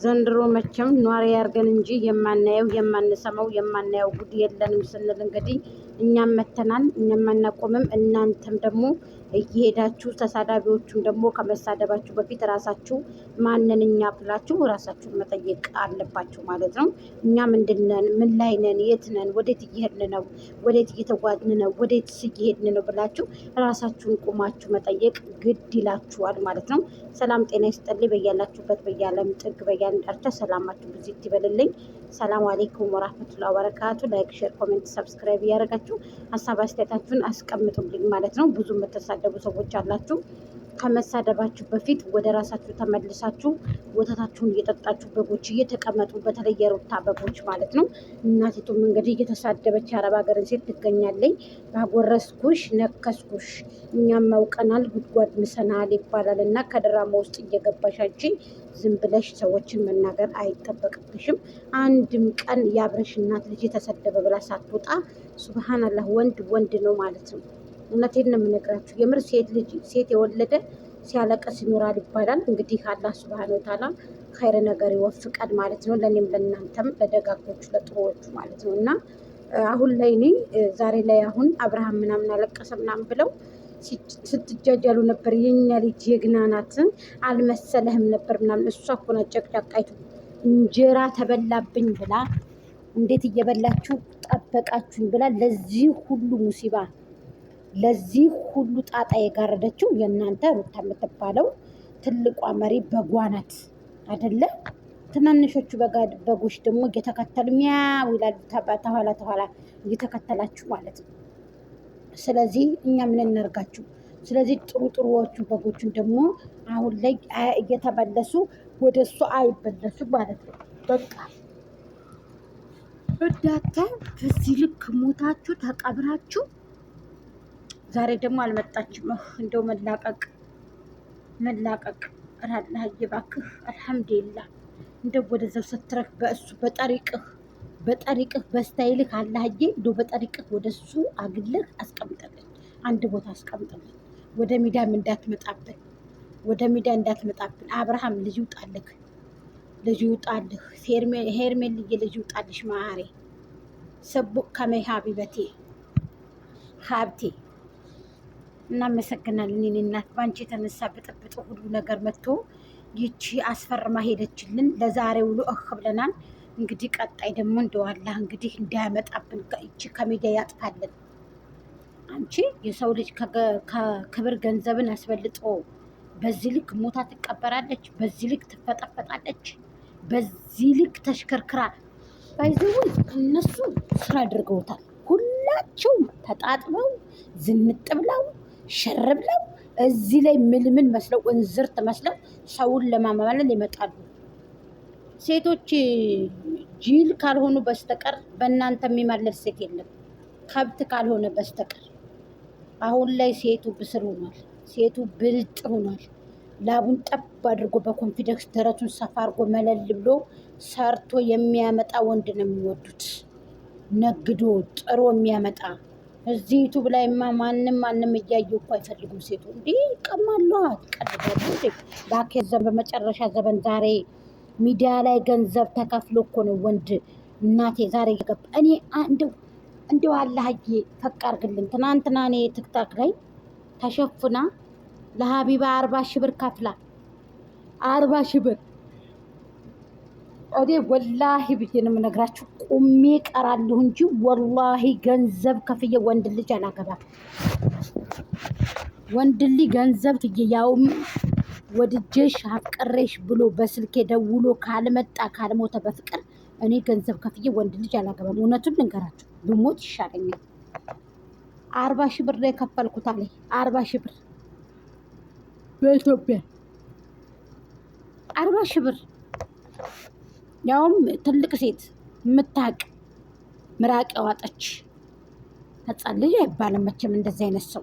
ዘንድሮ መቼም ኗሪ ያርገን እንጂ የማናየው የማንሰማው የማናየው ጉድ የለንም ስንል እንግዲህ እኛም መተናል። እኛም አናቆምም። እናንተም ደግሞ እየሄዳችሁ ተሳዳቢዎቹን ደግሞ ከመሳደባችሁ በፊት ራሳችሁ ማንን እኛ ብላችሁ ራሳችሁን መጠየቅ አለባችሁ ማለት ነው። እኛ ምንድነን? ምን ላይ ነን? የት ነን? ወዴት እየሄድን ነው? ወዴት እየተጓዝን ነው? ወዴትስ እየሄድን ነው ብላችሁ ራሳችሁን ቁማችሁ መጠየቅ ግድ ይላችኋል ማለት ነው። ሰላም ጤና ይስጥልኝ። በያላችሁበት በያለም ጥግ በያን ዳርቻ ሰላማችሁ ብዙ ይበልልኝ። ሰላም አለይኩም ወራህመቱላሂ ወበረካቱ። ላይክ፣ ሼር፣ ኮሜንት፣ ሰብስክራይብ እያደረጋችሁ ሀሳብ አስተያየታችሁን አስቀምጡልኝ ማለት ነው። ብዙ የምትሳደቡ ሰዎች አላችሁ። ከመሳደባችሁ በፊት ወደ ራሳችሁ ተመልሳችሁ ወተታችሁን እየጠጣችሁ በጎች እየተቀመጡ፣ በተለይ የሩታ በጎች ማለት ነው። እናቲቱም እንግዲህ እየተሳደበች የአረብ ሀገርን ሴት ትገኛለኝ። ባጎረስኩሽ ነከስኩሽ፣ እኛም አውቀናል ጉድጓድ ምሰናል ይባላል እና ከድራማ ውስጥ እየገባሽ አንቺ ዝም ብለሽ ሰዎችን መናገር አይጠበቅብሽም። አንድም ቀን የአብረሽ እናት ልጅ የተሰደበ ብላ ሳትወጣ ሱብሃንአላህ፣ ወንድ ወንድ ነው ማለት ነው። እውነቴን ነው የምነግራችሁ። የምር ሴት የወለደ ሲያለቅስ ይኖራል ይባላል። እንግዲህ አላህ ሱብሃነሁ ወተዓላ ኸይር ነገር ይወፍቀን ማለት ነው። ለእኔም ለእናንተም ለደጋጎቹ ለጥሩዎቹ ማለት ነው። እና አሁን ላይ እኔ ዛሬ ላይ አሁን አብርሃም ምናምን አለቀሰ ምናምን ብለው ስትጃጃሉ ነበር። የኛ ልጅ ጀግና ናት አልመሰለህም ነበር ምናምን። እሷ እኮ ናት ጨቅጫቃይቱ። እንጀራ ተበላብኝ ብላ እንዴት እየበላችሁ ጠበቃችሁኝ ብላ ለዚህ ሁሉ ሙሲባ ለዚህ ሁሉ ጣጣ የጋረደችው የእናንተ ሩታ የምትባለው ትልቋ መሪ በጓ ናት አይደለ? ትናንሾቹ በጎች ደግሞ እየተከተሉ ሚያው ይላሉ፣ ተኋላ እየተከተላችሁ ማለት ነው። ስለዚህ እኛ ምን እናርጋችሁ? ስለዚህ ጥሩዎቹ በጎቹን ደግሞ አሁን ላይ እየተመለሱ ወደ እሱ አይበለሱ ማለት ነው። በቃ እዳታ በዚህ ልክ ሞታችሁ ተቀብራችሁ ዛሬ ደግሞ አልመጣችም። እንደው መላቀቅ አላህ ይባክህ። አልሐምዱሊላህ እንደው ወደዛው ስትረፍ በእሱ በጠሪቅህ በስታይልህ አላህዬ እንደው በጠሪቅህ ወደሱ አግልህ አስቀምጠልን፣ አንድ ቦታ አስቀምጠልን። ወደ ሚዲያም እንዳትመጣብን። አብርሃም ልጅ ይውጣልህ፣ ሄርሜልዬ ልጅ ይውጣልሽ። ማሬ ሰቡቅ ከመይ ሀቢበቴ ሀብቴ እናመሰግናለን። የኔ እናት ባንቺ የተነሳ ብጥብጥ ሁሉ ነገር መጥቶ ይቺ አስፈርማ ሄደችልን። ለዛሬ ውሎ ብለናል። እንግዲህ ቀጣይ ደግሞ እንደዋላህ እንግዲህ እንዳያመጣብን ይቺ ከሜዲያ ያጥፋለን። አንቺ የሰው ልጅ ከክብር ገንዘብን አስበልጦ በዚህ ልክ ሞታ ትቀበራለች፣ በዚህ ልክ ትፈጠፈጣለች፣ በዚህ ልክ ተሽከርክራ ባይዘውን እነሱ ስራ አድርገውታል። ሁላቸውም ተጣጥበው ዝንጥ ብለው ሸር ብለው እዚህ ላይ ምልምን መስለው እንዝርት መስለው ሰውን ለማማለል ይመጣሉ። ሴቶች ጅል ካልሆኑ በስተቀር በእናንተ የሚማለል ሴት የለም፣ ከብት ካልሆነ በስተቀር። አሁን ላይ ሴቱ ብስር ሆኗል፣ ሴቱ ብልጥ ሆኗል። ላቡን ጠብ አድርጎ በኮንፊደንስ ደረቱን ሰፋ አድርጎ መለል ብሎ ሰርቶ የሚያመጣ ወንድ ነው የሚወዱት። ነግዶ ጥሮ የሚያመጣ እዚህ ዩቱብ ላይማ ማንም እያየው እኮ አይፈልጉም። ሴቱ እንዲህ ቀማሏት ቀድዳሉ። በአኬር ዘመን በመጨረሻ ዘመን ዛሬ ሚዲያ ላይ ገንዘብ ተከፍሎ እኮ ነው ወንድ። እናቴ ዛሬ እየገባ እኔ እንደው አላህዬ ፈቅ አድርግልን። ትናንትና እኔ ትክታክ ላይ ተሸፍና ለሀቢባ 40 ሺህ ብር ከፍላ 40 ሺህ ብር እኔ ወላሂ ብዬ ነው የምነግራችሁ፣ ቁሜ ቀራለሁ እንጂ ወላሂ ገንዘብ ከፍዬ ወንድ ልጅ አላገባም። ወንድ ልጅ ገንዘብ ትዬ ያውም ወድጄሽ አፍቅሬሽ ብሎ በስልኬ ደውሎ ካልመጣ ካልሞተ በፍቅር እኔ ገንዘብ ከፍዬ ወንድ ልጅ አላገባም። እውነቱን ልንገራችሁ ብሞት ይሻለኛል። 40 ሺህ ብር ላይ ከፈልኩት አለ 40 ሺህ ብር በኢትዮጵያ 40 ሺህ ብር ያውም ትልቅ ሴት የምታቅ ምራቅ ያዋጠች ህፃን ልጅ አይባልም መቼም እንደዚህ አይነት ሰው።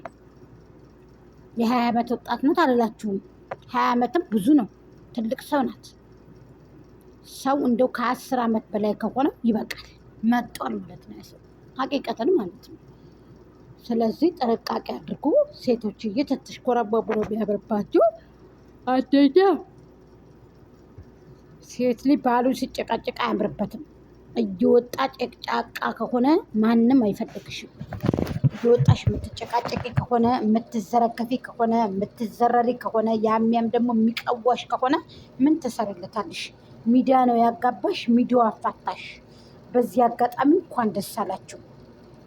የ20 ዓመት ወጣት ናት አላላችሁም? 20 ዓመትም ብዙ ነው፣ ትልቅ ሰው ናት። ሰው እንደው ከ10 ዓመት በላይ ከሆነ ይበቃል፣ መጧል ማለት ነው ሰው ሀቂቀትን ማለት ነው። ስለዚህ ጥንቃቄ አድርጉ ሴቶች። እየተሽኮረበቡ ነው ቢያበርባችሁ አንደኛ ሴት ልጅ ባሉ ሲጨቃጨቅ አያምርበትም። እየወጣ ጨቅጫቃ ከሆነ ማንም አይፈልግሽም። እየወጣሽ የምትጨቃጨቂ ከሆነ የምትዘረገፊ ከሆነ የምትዘረሪ ከሆነ ያም ደግሞ የሚቀዋሽ ከሆነ ምን ትሰሪለታለሽ? ሚዲያ ነው ያጋባሽ፣ ሚዲያው አፋታሽ። በዚህ አጋጣሚ እንኳን ደስ አላችሁ።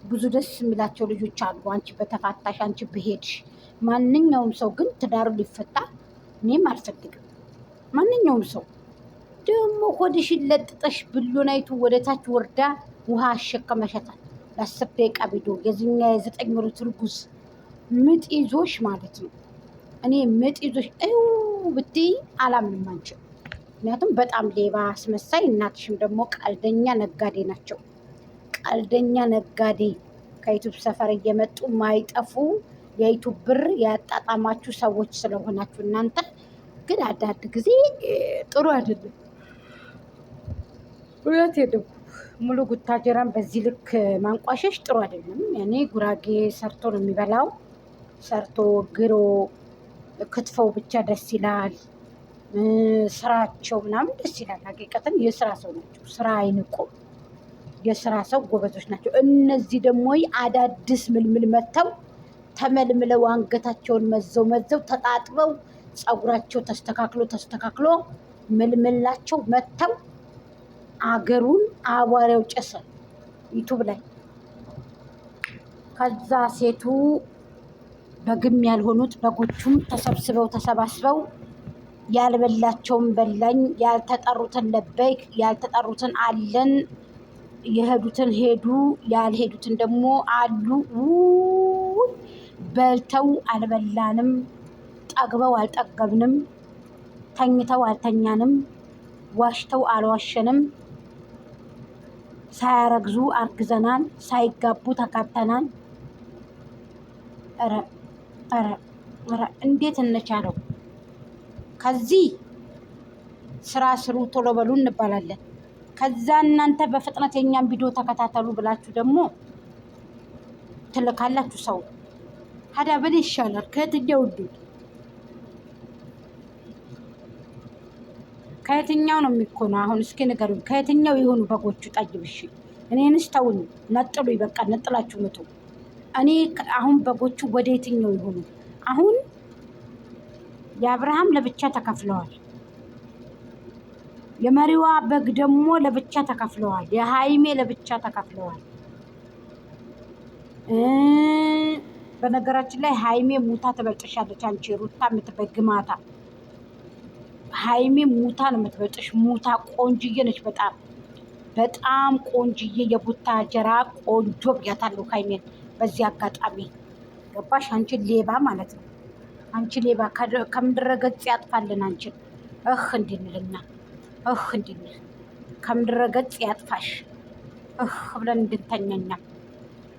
ብዙ ደስ የሚላቸው ልጆች አሉ። አንቺ በተፋታሽ፣ አንቺ በሄድሽ። ማንኛውም ሰው ግን ትዳሩ ሊፈታ እኔም አልፈልግም። ማንኛውም ሰው ደግሞ ሆድሽን ለጥጠሽ ብሎናይቱ ወደ ታች ወርዳ ውሃ አሸከመሸታል ለ10 ደቂቃ ቪዲዮ። የዚህኛ የ9 ወር ትርጉዝ ምጥ ይዞሽ ማለት ነው። እኔ ምጥ ይዞሽ ብትይ አላምንም አንቺን። ምክንያቱም በጣም ሌባ አስመሳይ፣ እናትሽም ደግሞ ቀልደኛ ነጋዴ ናቸው። ቀልደኛ ነጋዴ ከዩቱብ ሰፈር እየመጡ ማይጠፉ የዩቱብ ብር ያጣጣማችሁ ሰዎች ስለሆናችሁ እናንተ ግን አንዳንድ ጊዜ ጥሩ አይደለም። እውነት የለም። ሙሉ ጉታጀራን በዚህ ልክ ማንቋሸሽ ጥሩ አይደለም። ያኔ ጉራጌ ሰርቶ ነው የሚበላው። ሰርቶ ግሮ ክትፈው ብቻ ደስ ይላል። ስራቸው ምናምን ደስ ይላል። ሀቂቀትን የስራ ሰው ናቸው። ስራ አይንቁም። የስራ ሰው ጎበዞች ናቸው። እነዚህ ደግሞ አዳዲስ ምልምል መጥተው ተመልምለው አንገታቸውን መዘው ተጣጥበው ፀጉራቸው ተስተካክሎ ምልምላቸው መጥተው አገሩን አቧሪያው ጨሰ ዩቱብ ላይ። ከዛ ሴቱ በግም ያልሆኑት በጎቹም ተሰባስበው ያልበላቸውን በላኝ፣ ያልተጠሩትን ለበይክ፣ ያልተጠሩትን አለን፣ የሄዱትን ሄዱ፣ ያልሄዱትን ደግሞ አሉ። በልተው አልበላንም፣ ጠግበው አልጠገብንም፣ ተኝተው አልተኛንም፣ ዋሽተው አልዋሸንም፣ ሳያረግዙ አርግዘናል፣ ሳይጋቡ ተጋብተናል። ኧረ እንዴት እንቻለው? ከዚህ ስራ ስሩ ቶሎ በሉ እንባላለን። ከዛ እናንተ በፍጥነት የኛን ቪዲዮ ተከታተሉ ብላችሁ ደግሞ ትልካላችሁ ሰው። ሀዳ ምን ይሻላል? ከየትኛው ከየትኛው ነው የሚኮነው? አሁን እስኪ ንገሩኝ። ከየትኛው የሆኑ በጎቹ ጠይብሽ? እኔንስ ተውኝ፣ ነጥሉኝ። በቃ ነጥላችሁ ምቱ። እኔ አሁን በጎቹ ወደ የትኛው ይሆኑ? አሁን የአብርሃም ለብቻ ተከፍለዋል። የመሪዋ በግ ደግሞ ለብቻ ተከፍለዋል። የሃይሜ ለብቻ ተከፍለዋል። በነገራችን ላይ ሃይሜ ሙታ ትበልጥሻለች። አንቺ ሩታ የምትበይ ግማታ ሃይሜ ሙታ ነው የምትበልጥሽ። ሙታ ቆንጅዬ ነች። በጣም ቆንጅዬ የቡታጀራ ቆንጆ ብያታለሁ ሃይሜን። በዚህ አጋጣሚ ገባሽ? አንቺን ሌባ ማለት ነው። አንቺ ሌባ ከምድረ ገጽ ያጥፋልን። አንቺን እንድንልና እንድንል ከምድረ ገጽ ያጥፋሽ ብለን እንድንተኛኛ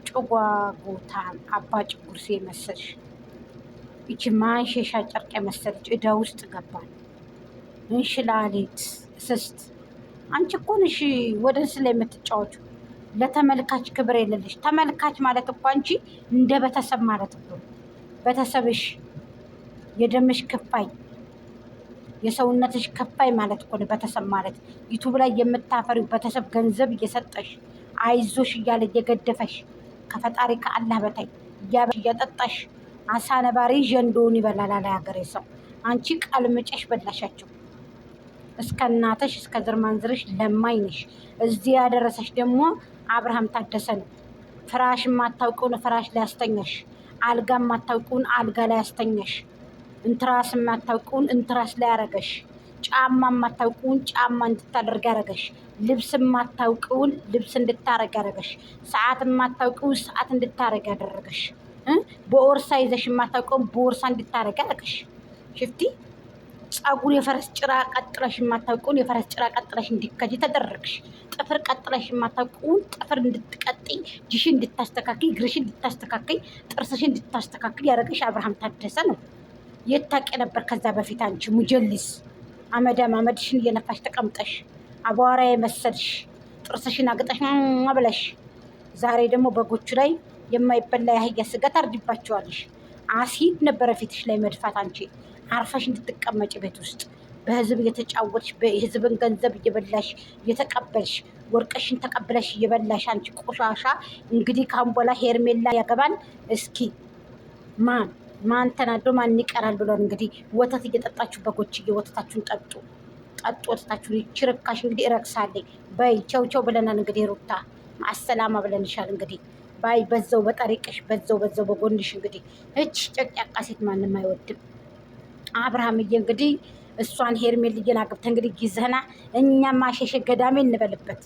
ጭጓጎታ አባ ጭጉርሴ መሰልሽ። ይቺ ማንሸሻ ጨርቅ የመሰለች እዳ ውስጥ ገባል። እንሽላሊት ስስት። አንቺ እኮ ነሽ ወደንስ ላይ የምትጫወቹ። ለተመልካች ክብር የሌለሽ። ተመልካች ማለት እኮ አንቺ እንደ ቤተሰብ ማለት እኮ ቤተሰብሽ፣ የደምሽ ክፋይ፣ የሰውነትሽ ክፋይ ማለት እኮ ነው ቤተሰብ ማለት። ዩቱብ ላይ የምታፈሪው ቤተሰብ ገንዘብ እየሰጠሽ አይዞሽ እያለ እየገደፈሽ ከፈጣሪ ከአላህ በታይ እያጠጣሽ አሳ ነባሪ ዠንዶውን ይበላል አለ ሀገሬ ሰው። አንቺ ቀልምጨሽ በላሻቸው። እስከ እናትሽ እስከ ዘር ማንዝርሽ ለማኝ ነሽ። እዚህ ያደረሰሽ ደግሞ አብርሃም ታደሰ ነው። ፍራሽ የማታውቀውን ፍራሽ ላይ ያስተኛሽ፣ አልጋ የማታውቀውን አልጋ ላይ ያስተኛሽ፣ እንትራስ የማታውቀውን እንትራስ ላይ ያረገሽ፣ ጫማ የማታውቀውን ጫማ እንድታደርግ ያረገሽ፣ ልብስ የማታውቀውን ልብስ እንድታረግ ያረገሽ፣ ሰዓት የማታውቀውን ሰዓት እንድታረግ ያደረገሽ፣ ቦርሳ ይዘሽ የማታውቀውን ቦርሳ እንድታረግ ያረገሽ። ሽፍቲ ፀጉር የፈረስ ጭራ ቀጥለሽ የማታውቀውን የፈረስ ጭራ ቀጥለሽ እንዲከጂ ተደረግሽ። ጥፍር ቀጥለሽ የማታውቀውን ጥፍር እንድትቀጥይ፣ እጅሽን እንድታስተካክይ፣ እግርሽን እንድታስተካክይ፣ ጥርስሽን እንድታስተካክል ያደረገሽ አብርሃም ታደሰ ነው። የት ታውቂ ነበር ከዛ በፊት? አንቺ ሙጀሊስ አመዳም አመድሽን እየነፋሽ ተቀምጠሽ አቧራ የመሰልሽ ጥርስሽን አግጠሽ ብለሽ፣ ዛሬ ደግሞ በጎቹ ላይ የማይበላ የአህያ ስጋ ታርጅባቸዋለሽ። አሲድ ነበረ ፊትሽ ላይ መድፋት። አንቺ አርፈሽ እንድትቀመጭ ቤት ውስጥ በህዝብ እየተጫወትሽ በህዝብን ገንዘብ እየበላሽ እየተቀበልሽ ወርቅሽን ተቀብለሽ እየበላሽ አንቺ ቆሻሻ። እንግዲህ ካሁን በኋላ ሄርሜላ ያገባል። እስኪ ማን ተናዶ ማን ይቀራል ብሎ እንግዲህ ወተት እየጠጣችሁ በጎችዬ ወተታችሁን ጠጡ ጠጡ ወተታችሁን። ይቺ ርካሽ እንግዲህ እረክሳለኝ በይ ቸው ቸው ብለናል። እንግዲህ ሩታ ማሰላማ ብለንሻል። እንግዲህ ባይ በዛው በጠሪቅሽ በዛው በጎንሽ። እንግዲህ እች ጨቅጫቃ ሴት ማንም አይወድም። አብርሃምዬ እንግዲህ እሷን ሄርሜልዬን አግብተህ እንግዲህ ጊዜህና እኛም ማሸሸ ገዳሜ እንበልበት።